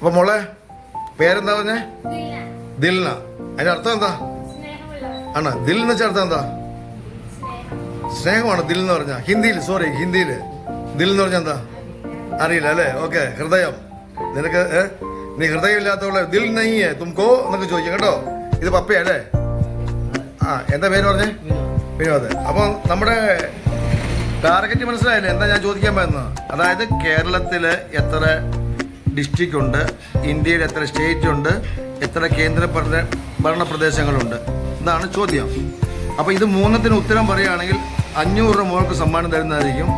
അപ്പൊ മോളെ പേരെന്താ പറഞ്ഞേ? ദിൽന. അതിന്റെ അർത്ഥം എന്താ ആണ്? ദിൽ എന്ന് വെച്ചാൽ അർത്ഥം എന്താ? സ്നേഹമാണ് ദിൽ എന്ന് പറഞ്ഞ. ഹിന്ദിയിൽ ദിൽ എന്ന് പറഞ്ഞാൽ എന്താ അറിയില്ല അല്ലേ? ഓക്കെ, ഹൃദയം. നിനക്ക് നീ ഹൃദയം ഇല്ലാത്തവളെ ദിൽ നെയ്യേ തുംകോ എന്നൊക്കെ ചോദിക്കാം കേട്ടോ. ഇത് പപ്പയല്ലേ? എന്താ പേര് പറഞ്ഞേ? വിനോദ്. അപ്പോൾ നമ്മുടെ ടാർഗറ്റ് മനസ്സിലായില്ലേ എന്താ ഞാൻ ചോദിക്കാൻ പറ്റുന്നത്? അതായത് കേരളത്തിൽ എത്ര ഡിസ്ട്രിക്റ്റ് ഉണ്ട്, ഇന്ത്യയിൽ എത്ര സ്റ്റേറ്റ് ഉണ്ട്, എത്ര കേന്ദ്ര ഭരണ പ്രദേശങ്ങളുണ്ട്, ഇതാണ് ചോദ്യം. അപ്പോൾ ഇത് മൂന്നത്തിന് ഉത്തരം പറയുകയാണെങ്കിൽ 500 രൂപ മോൾക്ക് സമ്മാനം തരുന്നതായിരിക്കും.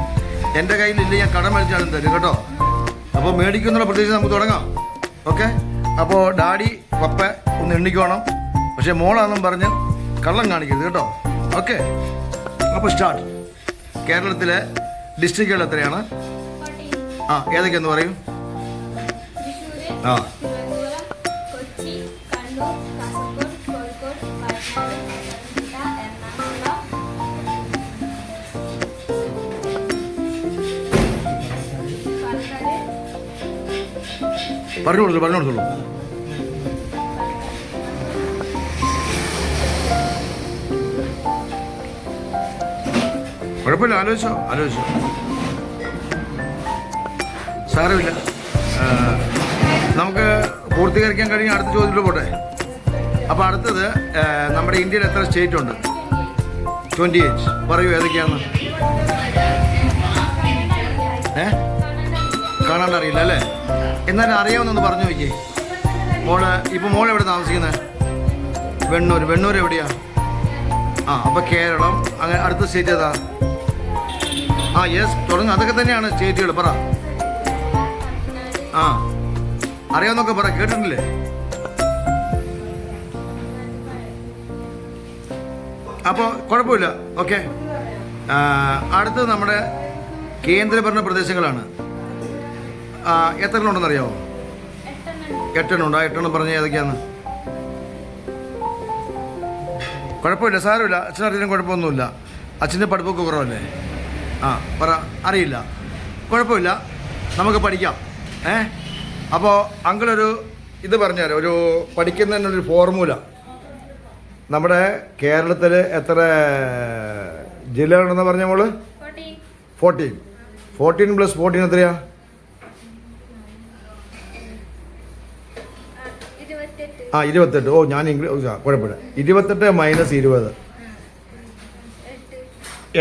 എൻ്റെ കയ്യിലില്ല, ഞാൻ കടം മേടിച്ചാലും തരും കേട്ടോ. അപ്പോൾ മേടിക്കുന്നുള്ള പ്രതീക്ഷ നമുക്ക് തുടങ്ങാം. ഓക്കെ, അപ്പോൾ ഡാഡി പപ്പ ഒന്ന് എണ്ണിക്കോണം, പക്ഷേ മോളാണെന്നും പറഞ്ഞ് കള്ളം കാണിക്കരുത് കേട്ടോ. ഓക്കെ, അപ്പോൾ സ്റ്റാർട്ട്. കേരളത്തിലെ ഡിസ്ട്രിക്റ്റുകൾ എത്രയാണ്? ഏതൊക്കെയെന്ന് പറയും? പറഞ്ഞു കൊടുത്തോളൂ. കുഴപ്പമില്ല, ആലോചിച്ചോ. സാരമില്ല, നമുക്ക് പൂർത്തീകരിക്കാൻ കഴിഞ്ഞ അടുത്ത ചോദ്യത്തിൽ പോട്ടെ. അപ്പോൾ അടുത്തത് നമ്മുടെ ഇന്ത്യയിൽ എത്ര സ്റ്റേറ്റ് ഉണ്ട്? 28. പറയൂ ഏതൊക്കെയാണ്? കാണാണ്ടറിയില്ല അല്ലേ? എന്നാലും അറിയാമെന്നൊന്ന് പറഞ്ഞു നോക്കിയേ. ഇപ്പം മോൾ എവിടെ താമസിക്കുന്നത്? വെണ്ണൂർ എവിടെയാ? അപ്പോൾ കേരളം. അങ്ങനെ അടുത്ത സ്റ്റേറ്റ് ഏതാ? യെസ്, തുടങ്ങും. അതൊക്കെ തന്നെയാണ് സ്റ്റേറ്റുകൾ. പറ. അറിയാവുന്നൊക്കെ പറ, കേട്ടിട്ടില്ലേ? അപ്പോൾ കുഴപ്പമില്ല. ഓക്കെ, അടുത്തത് നമ്മുടെ കേന്ദ്രഭരണ പ്രദേശങ്ങളാണ്. എത്ര എണ്ണം ഉണ്ടെന്ന് അറിയാമോ? 8 എണ്ണം ഉണ്ട്. 8 എണ്ണം പറഞ്ഞ ഏതൊക്കെയാണ്? കുഴപ്പമില്ല, സാരമില്ല. അച്ഛനറിയാനും കുഴപ്പമൊന്നുമില്ല. അച്ഛൻ്റെ പഠിപ്പൊക്കെ കുറവല്ലേ? പറ. അറിയില്ല, കുഴപ്പമില്ല, നമുക്ക് പഠിക്കാം. അപ്പോൾ അങ്കിളൊരു ഇത് പറഞ്ഞാൽ ഒരു പഠിക്കുന്നതിനൊരു ഫോർമുല. നമ്മുടെ കേരളത്തിൽ എത്ര ജില്ലകളുണ്ടെന്ന് പറഞ്ഞ മോള്? 14. 14 + 14 എത്രയാ? 28. ഞാൻ ഇംഗ്ലീഷ് കുഴപ്പമില്ല. 28 - 20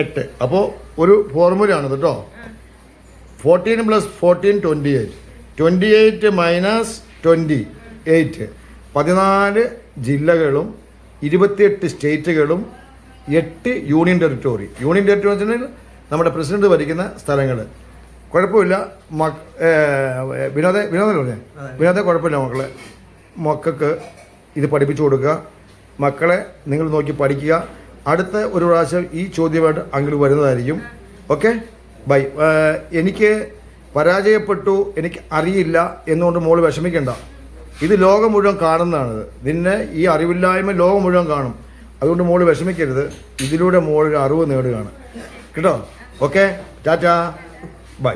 8. അപ്പോൾ ഒരു ഫോർമുലയാണ് കേട്ടോ. 14 + 14 28. 28 - 28 14 ജില്ലകളും 28 സ്റ്റേറ്റുകളും 8 യൂണിയൻ ടെറിട്ടറി. യൂണിയൻ ടെറിട്ടറി എന്ന് വെച്ചിട്ടുണ്ടെങ്കിൽ നമ്മുടെ പ്രസിഡന്റ് ഭരിക്കുന്ന സ്ഥലങ്ങൾ. കുഴപ്പമില്ല. വിനോദേ കുഴപ്പമില്ല. മക്കൾക്ക് ഇത് പഠിപ്പിച്ചു കൊടുക്കുക. മക്കളെ നിങ്ങൾ നോക്കി പഠിക്കുക. അടുത്ത ഒരു പ്രാവശ്യം ഈ ചോദ്യമായിട്ട് അങ്ങോട്ട് വരുന്നതായിരിക്കും. Okay, bye. എനിക്ക് പരാജയപ്പെട്ടു, എനിക്ക് അറിയില്ല എന്നുകൊണ്ട് മോള് വിഷമിക്കണ്ട. ഇത് ലോകം മുഴുവൻ കാണുന്നതാണിത്. നിന്നെ ഈ അറിവില്ലായ്മ ലോകം മുഴുവൻ കാണും. അതുകൊണ്ട് മോള് വിഷമിക്കരുത്. ഇതിലൂടെ മോളൊരു അറിവ് നേടുകയാണ് കേട്ടോ. Okay, tata, by.